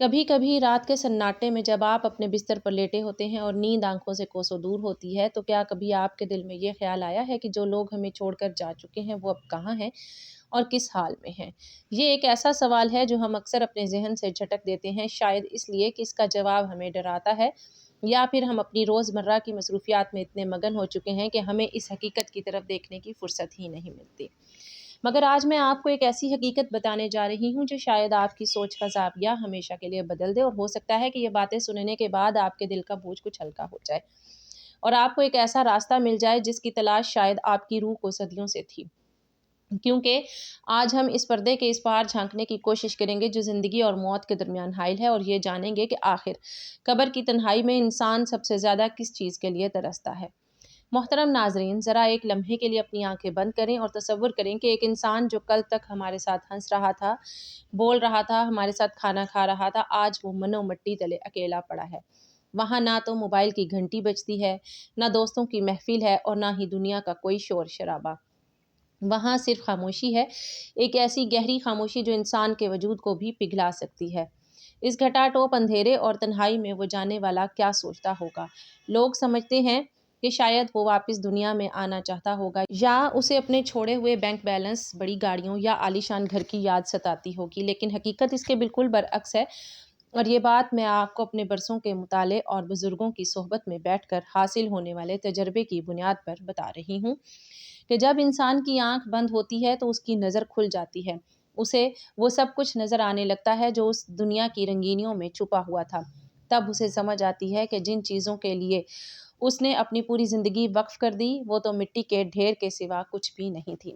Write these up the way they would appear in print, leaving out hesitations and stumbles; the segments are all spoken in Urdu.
کبھی کبھی رات کے سناٹے میں جب آپ اپنے بستر پر لیٹے ہوتے ہیں اور نیند آنکھوں سے کوسوں دور ہوتی ہے، تو کیا کبھی آپ کے دل میں یہ خیال آیا ہے کہ جو لوگ ہمیں چھوڑ کر جا چکے ہیں وہ اب کہاں ہیں اور کس حال میں ہیں؟ یہ ایک ایسا سوال ہے جو ہم اکثر اپنے ذہن سے جھٹک دیتے ہیں، شاید اس لیے کہ اس کا جواب ہمیں ڈراتا ہے، یا پھر ہم اپنی روزمرہ کی مصروفیات میں اتنے مگن ہو چکے ہیں کہ ہمیں اس حقیقت کی طرف دیکھنے کی فرصت ہی نہیں ملتی۔ مگر آج میں آپ کو ایک ایسی حقیقت بتانے جا رہی ہوں جو شاید آپ کی سوچ کا زاویہ ہمیشہ کے لیے بدل دے، اور ہو سکتا ہے کہ یہ باتیں سننے کے بعد آپ کے دل کا بوجھ کچھ ہلکا ہو جائے اور آپ کو ایک ایسا راستہ مل جائے جس کی تلاش شاید آپ کی روح کو صدیوں سے تھی۔ کیونکہ آج ہم اس پردے کے اس پار جھانکنے کی کوشش کریں گے جو زندگی اور موت کے درمیان حائل ہے، اور یہ جانیں گے کہ آخر قبر کی تنہائی میں انسان سب سے زیادہ کس چیز کے لیے ترستا ہے۔ محترم ناظرین، ذرا ایک لمحے کے لیے اپنی آنکھیں بند کریں اور تصور کریں کہ ایک انسان جو کل تک ہمارے ساتھ ہنس رہا تھا، بول رہا تھا، ہمارے ساتھ کھانا کھا رہا تھا، آج وہ منو مٹی تلے اکیلا پڑا ہے۔ وہاں نہ تو موبائل کی گھنٹی بجتی ہے، نہ دوستوں کی محفل ہے، اور نہ ہی دنیا کا کوئی شور شرابہ۔ وہاں صرف خاموشی ہے، ایک ایسی گہری خاموشی جو انسان کے وجود کو بھی پگھلا سکتی ہے۔ اس گھٹا ٹوپ اندھیرے اور تنہائی میں وہ جانے والا کیا سوچتا ہوگا؟ لوگ سمجھتے ہیں کہ شاید وہ واپس دنیا میں آنا چاہتا ہوگا، یا اسے اپنے چھوڑے ہوئے بینک بیلنس، بڑی گاڑیوں یا عالیشان گھر کی یاد ستاتی ہوگی، لیکن حقیقت اس کے بالکل برعکس ہے، اور یہ بات میں آپ کو اپنے برسوں کے مطالعے اور بزرگوں کی صحبت میں بیٹھ کر حاصل ہونے والے تجربے کی بنیاد پر بتا رہی ہوں کہ جب انسان کی آنکھ بند ہوتی ہے تو اس کی نظر کھل جاتی ہے، اسے وہ سب کچھ نظر آنے لگتا ہے جو اس دنیا کی رنگینیوں میں چھپا ہوا تھا۔ تب اسے سمجھ آتی ہے کہ جن چیزوں کے لیے اس نے اپنی پوری زندگی وقف کر دی وہ تو مٹی کے ڈھیر کے سوا کچھ بھی نہیں تھی۔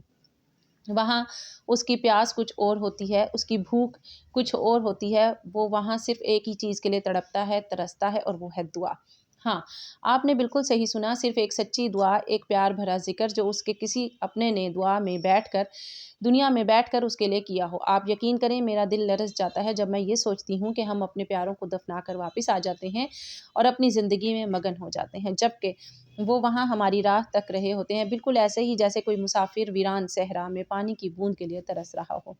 وہاں اس کی پیاس کچھ اور ہوتی ہے، اس کی بھوک کچھ اور ہوتی ہے، وہ وہاں صرف ایک ہی چیز کے لیے تڑپتا ہے، ترستا ہے، اور وہ ہے دعا۔ ہاں، آپ نے بالکل صحیح سنا، صرف ایک سچی دعا، ایک پیار بھرا ذکر جو اس کے کسی اپنے نے دنیا میں بیٹھ کر اس کے لیے کیا ہو۔ آپ یقین کریں میرا دل لرز جاتا ہے جب میں یہ سوچتی ہوں کہ ہم اپنے پیاروں کو دفنا کر واپس آ جاتے ہیں اور اپنی زندگی میں مگن ہو جاتے ہیں، جبکہ وہ وہاں ہماری راہ تک رہے ہوتے ہیں، بالکل ایسے ہی جیسے کوئی مسافر ویران صحرا میں پانی کی بوند کے لیے ترس رہا ہو۔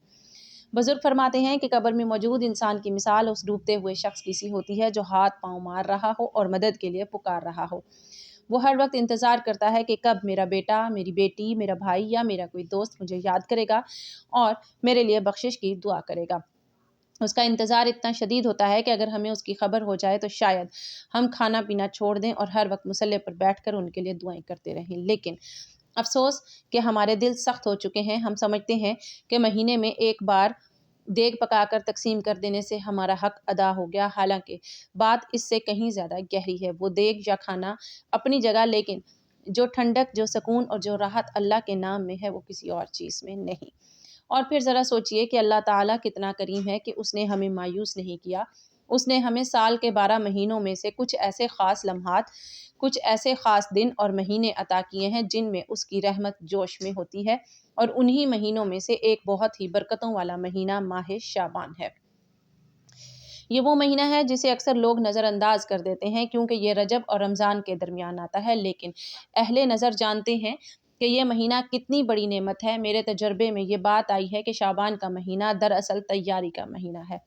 بزرگ فرماتے ہیں کہ قبر میں موجود انسان کی مثال اس ڈوبتے ہوئے شخص کی سی ہوتی ہے جو ہاتھ پاؤں مار رہا ہو اور مدد کے لیے پکار رہا ہو۔ وہ ہر وقت انتظار کرتا ہے کہ کب میرا بیٹا، میری بیٹی، میرا بھائی یا میرا کوئی دوست مجھے یاد کرے گا اور میرے لیے بخشش کی دعا کرے گا۔ اس کا انتظار اتنا شدید ہوتا ہے کہ اگر ہمیں اس کی خبر ہو جائے تو شاید ہم کھانا پینا چھوڑ دیں اور ہر وقت مصلے پر بیٹھ کر ان کے لیے دعائیں کرتے رہیں۔ لیکن افسوس کہ ہمارے دل سخت ہو چکے ہیں، ہم سمجھتے ہیں کہ مہینے میں ایک بار دیگ پکا کر تقسیم کر دینے سے ہمارا حق ادا ہو گیا، حالانکہ بات اس سے کہیں زیادہ گہری ہے۔ وہ دیگ یا کھانا اپنی جگہ، لیکن جو ٹھنڈک، جو سکون اور جو راحت اللہ کے نام میں ہے وہ کسی اور چیز میں نہیں۔ اور پھر ذرا سوچئے کہ اللہ تعالیٰ کتنا کریم ہے کہ اس نے ہمیں مایوس نہیں کیا۔ اس نے ہمیں سال کے 12 مہینوں میں سے کچھ ایسے خاص لمحات، کچھ ایسے خاص دن اور مہینے عطا کیے ہیں جن میں اس کی رحمت جوش میں ہوتی ہے، اور انہی مہینوں میں سے ایک بہت ہی برکتوں والا مہینہ ماہ شعبان ہے۔ یہ وہ مہینہ ہے جسے اکثر لوگ نظر انداز کر دیتے ہیں کیونکہ یہ رجب اور رمضان کے درمیان آتا ہے، لیکن اہل نظر جانتے ہیں کہ یہ مہینہ کتنی بڑی نعمت ہے۔ میرے تجربے میں یہ بات آئی ہے کہ شعبان کا مہینہ دراصل تیاری کا مہینہ ہے۔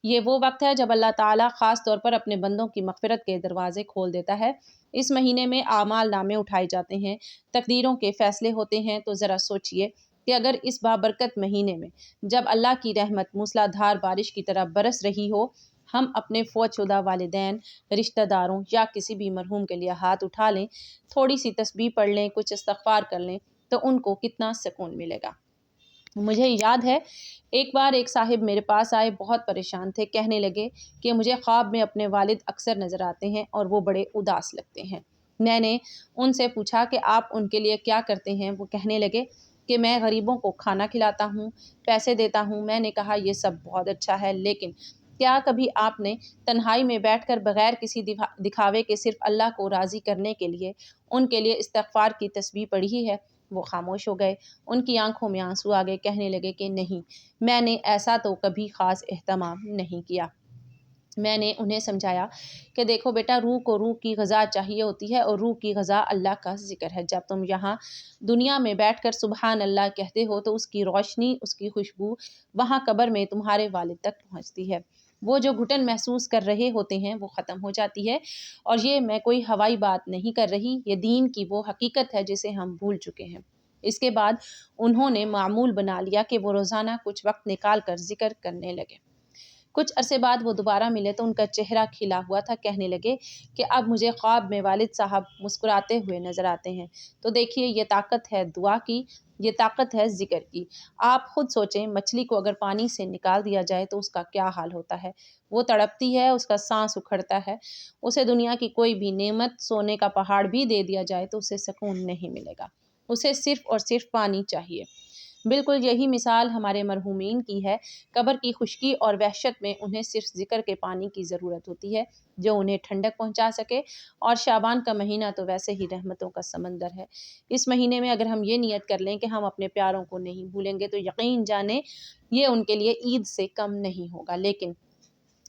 یہ وہ وقت ہے جب اللہ تعالیٰ خاص طور پر اپنے بندوں کی مغفرت کے دروازے کھول دیتا ہے۔ اس مہینے میں اعمال نامے اٹھائے جاتے ہیں، تقدیروں کے فیصلے ہوتے ہیں۔ تو ذرا سوچئے کہ اگر اس بابرکت مہینے میں جب اللہ کی رحمت موسلا دھار بارش کی طرح برس رہی ہو، ہم اپنے فوت شدہ والدین، رشتہ داروں یا کسی بھی مرحوم کے لیے ہاتھ اٹھا لیں، تھوڑی سی تسبیح پڑھ لیں، کچھ استغفار کر لیں، تو ان کو کتنا سکون ملے گا۔ مجھے یاد ہے ایک بار ایک صاحب میرے پاس آئے، بہت پریشان تھے، کہنے لگے کہ مجھے خواب میں اپنے والد اکثر نظر آتے ہیں اور وہ بڑے اداس لگتے ہیں۔ میں نے ان سے پوچھا کہ آپ ان کے لیے کیا کرتے ہیں؟ وہ کہنے لگے کہ میں غریبوں کو کھانا کھلاتا ہوں، پیسے دیتا ہوں۔ میں نے کہا یہ سب بہت اچھا ہے، لیکن کیا کبھی آپ نے تنہائی میں بیٹھ کر بغیر کسی دکھاوے کے صرف اللہ کو راضی کرنے کے لیے ان کے لیے استغفار کی تسبیح پڑھی ہے؟ وہ خاموش ہو گئے، ان کی آنکھوں میں آنسو آ گئے، کہنے لگے کہ نہیں، میں نے ایسا تو کبھی خاص اہتمام نہیں کیا۔ میں نے انہیں سمجھایا کہ دیکھو بیٹا، روح کو روح کی غذا چاہیے ہوتی ہے، اور روح کی غذا اللہ کا ذکر ہے۔ جب تم یہاں دنیا میں بیٹھ کر سبحان اللہ کہتے ہو تو اس کی روشنی، اس کی خوشبو وہاں قبر میں تمہارے والد تک پہنچتی ہے۔ وہ جو گھٹن محسوس کر رہے ہوتے ہیں وہ ختم ہو جاتی ہے۔ اور یہ میں کوئی ہوائی بات نہیں کر رہی، یہ دین کی وہ حقیقت ہے جسے ہم بھول چکے ہیں۔ اس کے بعد انہوں نے معمول بنا لیا کہ وہ روزانہ کچھ وقت نکال کر ذکر کرنے لگے۔ کچھ عرصے بعد وہ دوبارہ ملے تو ان کا چہرہ کھلا ہوا تھا۔ کہنے لگے کہ اب مجھے خواب میں والد صاحب مسکراتے ہوئے نظر آتے ہیں۔ تو دیکھیے، یہ طاقت ہے دعا کی، یہ طاقت ہے ذکر کی۔ آپ خود سوچیں، مچھلی کو اگر پانی سے نکال دیا جائے تو اس کا کیا حال ہوتا ہے؟ وہ تڑپتی ہے، اس کا سانس اکھڑتا ہے۔ اسے دنیا کی کوئی بھی نعمت، سونے کا پہاڑ بھی دے دیا جائے تو اسے سکون نہیں ملے گا۔ اسے صرف اور صرف پانی چاہیے۔ بالکل یہی مثال ہمارے مرحومین کی ہے۔ قبر کی خشکی اور وحشت میں انہیں صرف ذکر کے پانی کی ضرورت ہوتی ہے جو انہیں ٹھنڈک پہنچا سکے۔ اور شعبان کا مہینہ تو ویسے ہی رحمتوں کا سمندر ہے۔ اس مہینے میں اگر ہم یہ نیت کر لیں کہ ہم اپنے پیاروں کو نہیں بھولیں گے تو یقین جانیں یہ ان کے لیے عید سے کم نہیں ہوگا۔ لیکن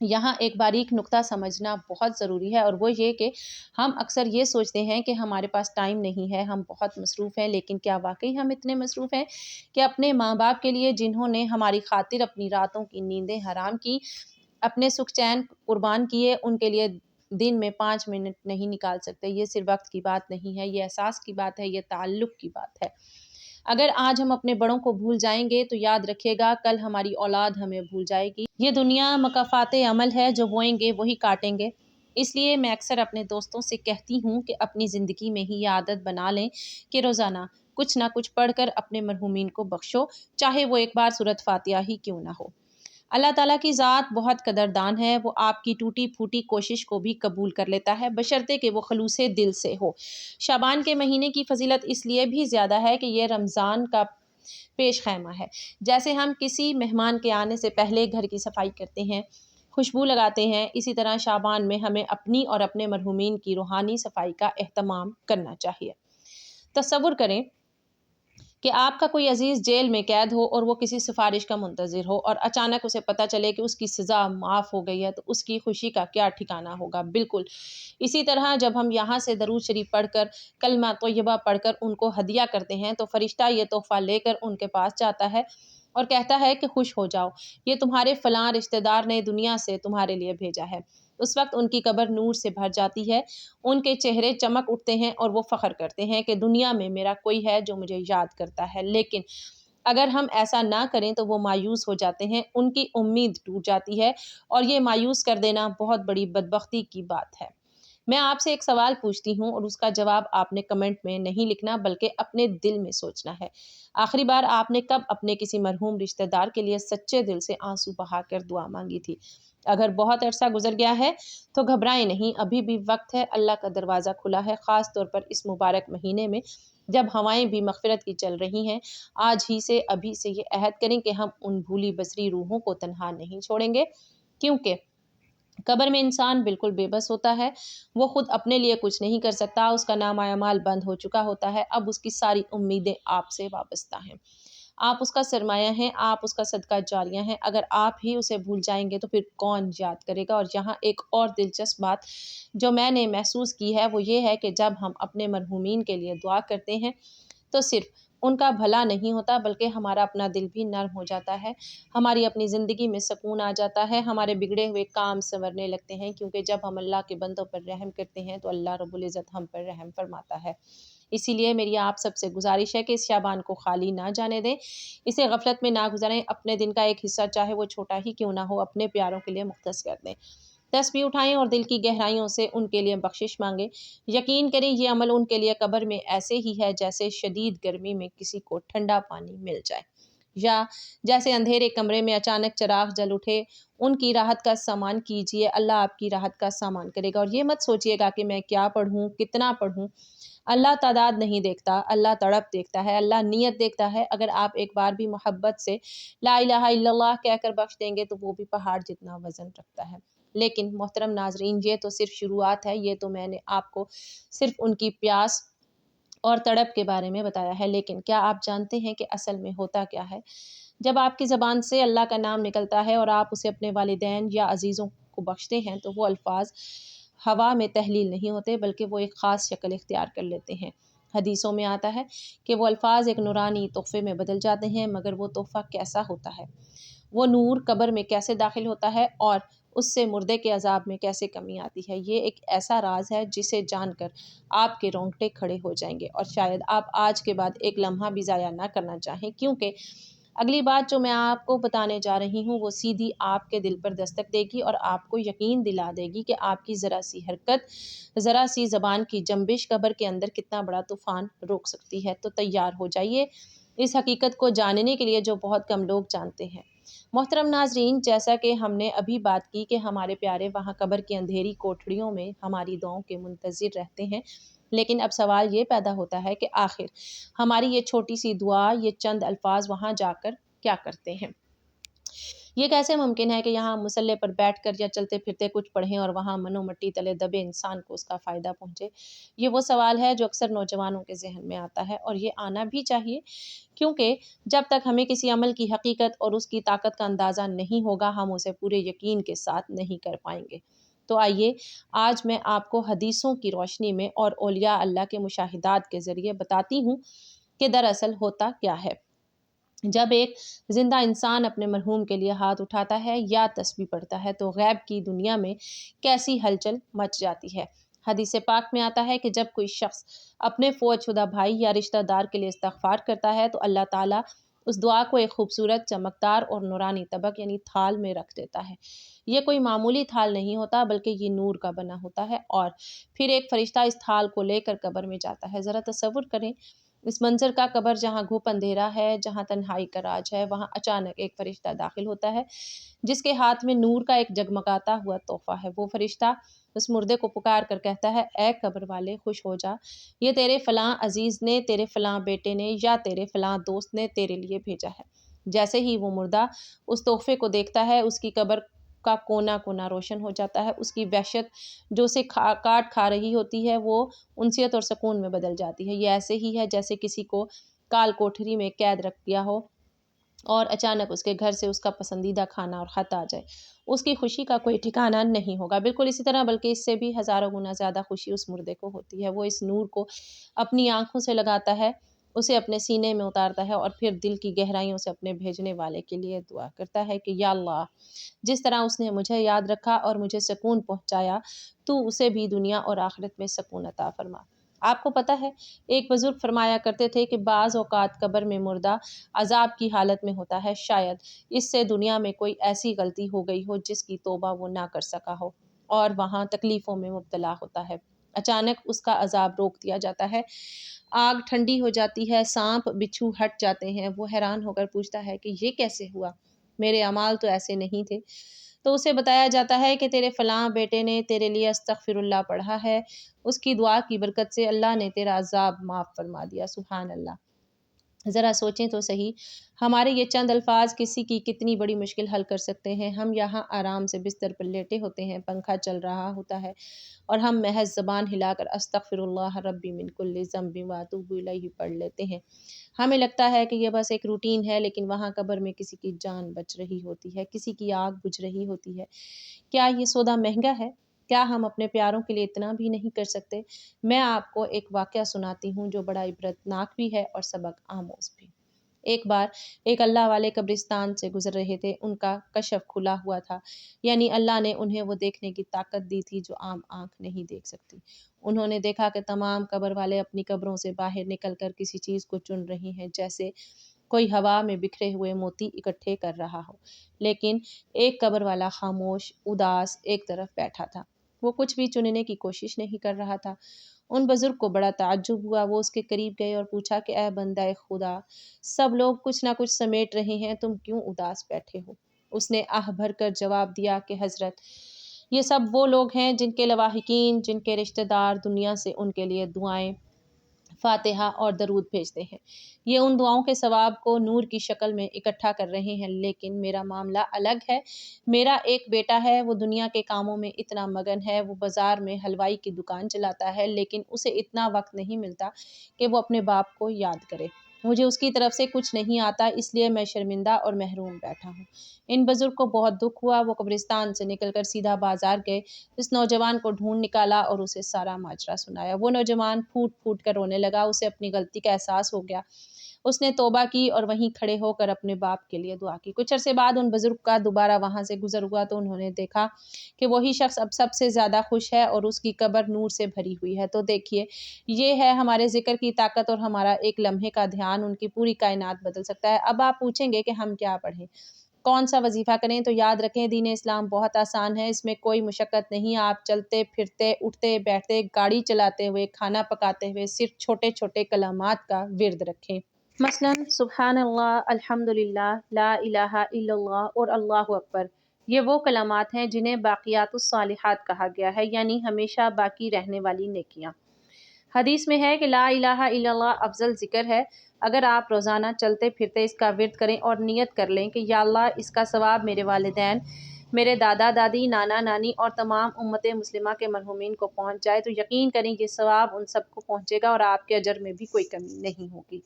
یہاں ایک باریک نقطہ سمجھنا بہت ضروری ہے، اور وہ یہ کہ ہم اکثر یہ سوچتے ہیں کہ ہمارے پاس ٹائم نہیں ہے، ہم بہت مصروف ہیں۔ لیکن کیا واقعی ہم اتنے مصروف ہیں کہ اپنے ماں باپ کے لیے، جنہوں نے ہماری خاطر اپنی راتوں کی نیندیں حرام کی، اپنے سکھ چین قربان کیے، ان کے لیے دن میں 5 منٹ نہیں نکال سکتے؟ یہ صرف وقت کی بات نہیں ہے، یہ احساس کی بات ہے، یہ تعلق کی بات ہے۔ اگر آج ہم اپنے بڑوں کو بھول جائیں گے تو یاد رکھیے گا کل ہماری اولاد ہمیں بھول جائے گی۔ یہ دنیا مکافات عمل ہے، جو بوئیں گے وہی کاٹیں گے۔ اس لیے میں اکثر اپنے دوستوں سے کہتی ہوں کہ اپنی زندگی میں ہی یہ عادت بنا لیں کہ روزانہ کچھ نہ کچھ پڑھ کر اپنے مرحومین کو بخشو، چاہے وہ ایک بار سورۃ فاتحہ ہی کیوں نہ ہو۔ اللہ تعالیٰ کی ذات بہت قدردان ہے، وہ آپ کی ٹوٹی پھوٹی کوشش کو بھی قبول کر لیتا ہے، بشرطے کہ وہ خلوص دل سے ہو۔ شعبان کے مہینے کی فضیلت اس لیے بھی زیادہ ہے کہ یہ رمضان کا پیش خیمہ ہے۔ جیسے ہم کسی مہمان کے آنے سے پہلے گھر کی صفائی کرتے ہیں، خوشبو لگاتے ہیں، اسی طرح شعبان میں ہمیں اپنی اور اپنے مرحومین کی روحانی صفائی کا اہتمام کرنا چاہیے۔ تصور کریں کہ آپ کا کوئی عزیز جیل میں قید ہو اور وہ کسی سفارش کا منتظر ہو، اور اچانک اسے پتہ چلے کہ اس کی سزا معاف ہو گئی ہے، تو اس کی خوشی کا کیا ٹھکانہ ہوگا۔ بالکل اسی طرح جب ہم یہاں سے درود شریف پڑھ کر، کلمہ طیبہ پڑھ کر ان کو ہدیہ کرتے ہیں تو فرشتہ یہ تحفہ لے کر ان کے پاس جاتا ہے اور کہتا ہے کہ خوش ہو جاؤ، یہ تمہارے فلاں رشتہ دار نے دنیا سے تمہارے لیے بھیجا ہے۔ اس وقت ان کی قبر نور سے بھر جاتی ہے، ان کے چہرے چمک اٹھتے ہیں اور وہ فخر کرتے ہیں کہ دنیا میں میرا کوئی ہے جو مجھے یاد کرتا ہے۔ لیکن اگر ہم ایسا نہ کریں تو وہ مایوس ہو جاتے ہیں، ان کی امید ٹوٹ جاتی ہے، اور یہ مایوس کر دینا بہت بڑی بدبختی کی بات ہے۔ میں آپ سے ایک سوال پوچھتی ہوں اور اس کا جواب آپ نے کمنٹ میں نہیں لکھنا بلکہ اپنے دل میں سوچنا ہے۔ آخری بار آپ نے کب اپنے کسی مرحوم رشتہ دار کے لیے سچے دل سے آنسو بہا کر دعا مانگی تھی؟ اگر بہت عرصہ گزر گیا ہے تو گھبرائیں نہیں، ابھی بھی وقت ہے، اللہ کا دروازہ کھلا ہے، خاص طور پر اس مبارک مہینے میں جب ہوائیں بھی مغفرت کی چل رہی ہیں۔ آج ہی سے، ابھی سے یہ عہد کریں کہ ہم ان بھولی بسری روحوں کو تنہا نہیں چھوڑیں گے، کیونکہ قبر میں انسان بالکل بے بس ہوتا ہے، وہ خود اپنے لیے کچھ نہیں کر سکتا، اس کا نامہ اعمال بند ہو چکا ہوتا ہے، اب اس کی ساری امیدیں آپ سے وابستہ ہیں۔ آپ اس کا سرمایہ ہیں، آپ اس کا صدقہ جاریہ ہیں، اگر آپ ہی اسے بھول جائیں گے تو پھر کون یاد کرے گا؟ اور یہاں ایک اور دلچسپ بات جو میں نے محسوس کی ہے وہ یہ ہے کہ جب ہم اپنے مرحومین کے لیے دعا کرتے ہیں تو صرف ان کا بھلا نہیں ہوتا بلکہ ہمارا اپنا دل بھی نرم ہو جاتا ہے، ہماری اپنی زندگی میں سکون آ جاتا ہے، ہمارے بگڑے ہوئے کام سنورنے لگتے ہیں، کیونکہ جب ہم اللہ کے بندوں پر رحم کرتے ہیں تو اللہ رب العزت ہم پر رحم فرماتا ہے۔ اسی لیے میری آپ سب سے گزارش ہے کہ اس شعبان کو خالی نہ جانے دیں، اسے غفلت میں نہ گزاریں، اپنے دن کا ایک حصہ چاہے وہ چھوٹا ہی کیوں نہ ہو اپنے پیاروں کے لیے مختص کر دیں، تسبیح اٹھائیں اور دل کی گہرائیوں سے ان کے لیے بخشش مانگیں۔ یقین کریں یہ عمل ان کے لیے قبر میں ایسے ہی ہے جیسے شدید گرمی میں کسی کو ٹھنڈا پانی مل جائے، یا جیسے اندھیرے کمرے میں اچانک چراغ جل اٹھے۔ ان کی راحت کا سامان کیجیے، اللہ آپ کی راحت کا سامان کرے گا۔ اور یہ مت سوچیے گا کہ میں کیا پڑھوں، کتنا پڑھوں، اللہ تعداد نہیں دیکھتا، اللہ تڑپ دیکھتا ہے، اللہ نیت دیکھتا ہے۔ اگر آپ ایک بار بھی محبت سے لا الہ الا اللہ کہہ کر بخش دیں گے تو وہ بھی پہاڑ جتنا وزن رکھتا ہے۔ لیکن محترم ناظرین، یہ تو صرف شروعات ہے، یہ تو میں نے آپ کو صرف ان کی پیاس اور تڑپ کے بارے میں بتایا ہے، لیکن کیا آپ جانتے ہیں کہ اصل میں ہوتا کیا ہے؟ جب آپ کی زبان سے اللہ کا نام نکلتا ہے اور آپ اسے اپنے والدین یا عزیزوں کو بخشتے ہیں تو وہ الفاظ ہوا میں تحلیل نہیں ہوتے بلکہ وہ ایک خاص شکل اختیار کر لیتے ہیں۔ حدیثوں میں آتا ہے کہ وہ الفاظ ایک نورانی تحفے میں بدل جاتے ہیں، مگر وہ تحفہ کیسا ہوتا ہے؟ وہ نور قبر میں کیسے داخل ہوتا ہے اور اس سے مردے کے عذاب میں کیسے کمی آتی ہے۔ یہ ایک ایسا راز ہے جسے جان کر آپ کے رونگٹے کھڑے ہو جائیں گے اور شاید آپ آج کے بعد ایک لمحہ بھی ضائع نہ کرنا چاہیں، کیونکہ اگلی بات جو میں آپ کو بتانے جا رہی ہوں وہ سیدھی آپ کے دل پر دستک دے گی اور آپ کو یقین دلا دے گی کہ آپ کی ذرا سی حرکت، ذرا سی زبان کی جنبش قبر کے اندر کتنا بڑا طوفان روک سکتی ہے۔ تو تیار ہو جائیے اس حقیقت کو جاننے کے لیے جو بہت کم لوگ جانتے ہیں۔ محترم ناظرین، جیسا کہ ہم نے ابھی بات کی کہ ہمارے پیارے وہاں قبر کی اندھیری کوٹھڑیوں میں ہماری دعاؤں کے منتظر رہتے ہیں، لیکن اب سوال یہ پیدا ہوتا ہے کہ آخر ہماری یہ چھوٹی سی دعا، یہ چند الفاظ وہاں جا کر کیا کرتے ہیں؟ یہ کیسے ممکن ہے کہ یہاں مصلے پر بیٹھ کر یا چلتے پھرتے کچھ پڑھیں اور وہاں منو مٹی تلے دبے انسان کو اس کا فائدہ پہنچے؟ یہ وہ سوال ہے جو اکثر نوجوانوں کے ذہن میں آتا ہے، اور یہ آنا بھی چاہیے، کیونکہ جب تک ہمیں کسی عمل کی حقیقت اور اس کی طاقت کا اندازہ نہیں ہوگا ہم اسے پورے یقین کے ساتھ نہیں کر پائیں گے۔ تو آئیے آج میں آپ کو حدیثوں کی روشنی میں اور اولیاء اللہ کے مشاہدات کے ذریعے بتاتی ہوں کہ دراصل ہوتا کیا ہے جب ایک زندہ انسان اپنے مرحوم کے لیے ہاتھ اٹھاتا ہے یا تسبیح پڑھتا ہے تو غیب کی دنیا میں کیسی ہلچل مچ جاتی ہے۔ حدیث پاک میں آتا ہے کہ جب کوئی شخص اپنے فوت شدہ بھائی یا رشتہ دار کے لیے استغفار کرتا ہے تو اللہ تعالیٰ اس دعا کو ایک خوبصورت، چمکدار اور نورانی طبق یعنی تھال میں رکھ دیتا ہے۔ یہ کوئی معمولی تھال نہیں ہوتا بلکہ یہ نور کا بنا ہوتا ہے، اور پھر ایک فرشتہ اس تھال کو لے کر قبر میں جاتا ہے۔ ذرا تصور کریں اس منظر کا۔ قبر جہاں گھپ اندھیرا ہے، جہاں تنہائی کا راج ہے، وہاں اچانک ایک فرشتہ داخل ہوتا ہے جس کے ہاتھ میں نور کا ایک جگمگاتا ہوا تحفہ ہے۔ وہ فرشتہ اس مردے کو پکار کر کہتا ہے، اے قبر والے خوش ہو جا، یہ تیرے فلاں عزیز نے، تیرے فلاں بیٹے نے یا تیرے فلاں دوست نے تیرے لیے بھیجا ہے۔ جیسے ہی وہ مردہ اس تحفے کو دیکھتا ہے اس کی قبر کا کونا کونا روشن ہو جاتا ہے۔ اس کی وحشت جو اسے کاٹ کھا رہی ہوتی ہے وہ انسیت اور سکون میں بدل جاتی ہے۔ یہ ایسے ہی ہے جیسے کسی کو کال کوٹھری میں قید رکھ دیا ہو اور اچانک اس کے گھر سے اس کا پسندیدہ کھانا اور خط آ جائے۔ اس کی خوشی کا کوئی ٹھکانہ نہیں ہوگا۔ بالکل اسی طرح بلکہ اس سے بھی ہزاروں گنا زیادہ خوشی اس مردے کو ہوتی ہے۔ وہ اس نور کو اپنی آنکھوں سے لگاتا ہے، اسے اپنے سینے میں اتارتا ہے اور پھر دل کی گہرائیوں سے اپنے بھیجنے والے کے لیے دعا کرتا ہے کہ یا اللہ، جس طرح اس نے مجھے یاد رکھا اور مجھے سکون پہنچایا، تو اسے بھی دنیا اور آخرت میں سکون عطا فرما۔ آپ کو پتہ ہے ایک بزرگ فرمایا کرتے تھے کہ بعض اوقات قبر میں مردہ عذاب کی حالت میں ہوتا ہے، شاید اس سے دنیا میں کوئی ایسی غلطی ہو گئی ہو جس کی توبہ وہ نہ کر سکا ہو، اور وہاں تکلیفوں میں مبتلا ہوتا ہے۔ اچانک اس کا عذاب روک دیا جاتا ہے، آگ ٹھنڈی ہو جاتی ہے، سانپ بچھو ہٹ جاتے ہیں۔ وہ حیران ہو کر پوچھتا ہے کہ یہ کیسے ہوا، میرے اعمال تو ایسے نہیں تھے۔ تو اسے بتایا جاتا ہے کہ تیرے فلاں بیٹے نے تیرے لیے استغفر اللہ پڑھا ہے، اس کی دعا کی برکت سے اللہ نے تیرا عذاب معاف فرما دیا۔ سبحان اللہ۔ ذرا سوچیں تو صحیح، ہمارے یہ چند الفاظ کسی کی کتنی بڑی مشکل حل کر سکتے ہیں۔ ہم یہاں آرام سے بستر پر لیٹے ہوتے ہیں، پنکھا چل رہا ہوتا ہے اور ہم محض زبان ہلا کر استغفر اللہ ربی من کل ذنب واتوب الیہ پڑھ لیتے ہیں۔ ہمیں لگتا ہے کہ یہ بس ایک روٹین ہے، لیکن وہاں قبر میں کسی کی جان بچ رہی ہوتی ہے، کسی کی آگ بجھ رہی ہوتی ہے۔ کیا یہ سودا مہنگا ہے؟ کیا ہم اپنے پیاروں کے لیے اتنا بھی نہیں کر سکتے؟ میں آپ کو ایک واقعہ سناتی ہوں جو بڑا عبرتناک بھی ہے اور سبق آموز بھی۔ ایک بار ایک اللہ والے قبرستان سے گزر رہے تھے، ان کا کشف کھلا ہوا تھا، یعنی اللہ نے انہیں وہ دیکھنے کی طاقت دی تھی جو عام آنکھ نہیں دیکھ سکتی۔ انہوں نے دیکھا کہ تمام قبر والے اپنی قبروں سے باہر نکل کر کسی چیز کو چن رہے ہیں، جیسے کوئی ہوا میں بکھرے ہوئے موتی اکٹھے کر رہا ہو، لیکن ایک قبر والا خاموش، اداس ایک طرف بیٹھا تھا۔ وہ کچھ بھی چننے کی کوشش نہیں کر رہا تھا۔ ان بزرگ کو بڑا تعجب ہوا، وہ اس کے قریب گئے اور پوچھا کہ اے بندہ خدا، سب لوگ کچھ نہ کچھ سمیٹ رہے ہیں، تم کیوں اداس بیٹھے ہو؟ اس نے آہ بھر کر جواب دیا کہ حضرت، یہ سب وہ لوگ ہیں جن کے لواحقین، جن کے رشتہ دار دنیا سے ان کے لیے دعائیں، فاتحہ اور درود بھیجتے ہیں۔ یہ ان دعاؤں کے ثواب کو نور کی شکل میں اکٹھا کر رہے ہیں، لیکن میرا معاملہ الگ ہے۔ میرا ایک بیٹا ہے، وہ دنیا کے کاموں میں اتنا مگن ہے، وہ بازار میں حلوائی کی دکان چلاتا ہے، لیکن اسے اتنا وقت نہیں ملتا کہ وہ اپنے باپ کو یاد کرے۔ مجھے اس کی طرف سے کچھ نہیں آتا، اس لیے میں شرمندہ اور محروم بیٹھا ہوں۔ ان بزرگ کو بہت دکھ ہوا، وہ قبرستان سے نکل کر سیدھا بازار گئے، اس نوجوان کو ڈھونڈ نکالا اور اسے سارا ماجرا سنایا۔ وہ نوجوان پھوٹ پھوٹ کر رونے لگا، اسے اپنی غلطی کا احساس ہو گیا۔ اس نے توبہ کی اور وہیں کھڑے ہو کر اپنے باپ کے لیے دعا کی۔ کچھ عرصے بعد ان بزرگ کا دوبارہ وہاں سے گزر ہوا تو انہوں نے دیکھا کہ وہی شخص اب سب سے زیادہ خوش ہے اور اس کی قبر نور سے بھری ہوئی ہے۔ تو دیکھیے، یہ ہے ہمارے ذکر کی طاقت، اور ہمارا ایک لمحے کا دھیان ان کی پوری کائنات بدل سکتا ہے۔ اب آپ پوچھیں گے کہ ہم کیا پڑھیں، کون سا وظیفہ کریں؟ تو یاد رکھیں، دین اسلام بہت آسان ہے، اس میں کوئی مشقت نہیں۔ آپ چلتے پھرتے، اٹھتے بیٹھتے، گاڑی چلاتے ہوئے، کھانا پکاتے ہوئے صرف چھوٹے چھوٹے کلمات کا ورد رکھیں۔ مثلاً سبحان اللہ، الحمدللہ، لا الہ الا اللہ اور اللہ اکبر۔ یہ وہ کلمات ہیں جنہیں باقیات الصالحات کہا گیا ہے، یعنی ہمیشہ باقی رہنے والی نیکیاں۔ حدیث میں ہے کہ لا الہ الا اللہ افضل ذکر ہے۔ اگر آپ روزانہ چلتے پھرتے اس کا ورد کریں اور نیت کر لیں کہ یا اللہ، اس کا ثواب میرے والدین، میرے دادا دادی، نانا نانی اور تمام امت مسلمہ کے مرحومین کو پہنچ جائے، تو یقین کریں یہ ثواب ان سب کو پہنچے گا اور آپ کے اجر میں بھی کوئی کمی نہیں ہوگی۔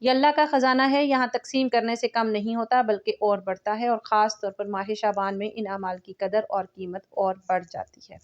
یہ اللہ کا خزانہ ہے، یہاں تقسیم کرنے سے کم نہیں ہوتا بلکہ اور بڑھتا ہے، اور خاص طور پر ماہ شعبان میں ان اعمال کی قدر اور قیمت اور بڑھ جاتی ہے۔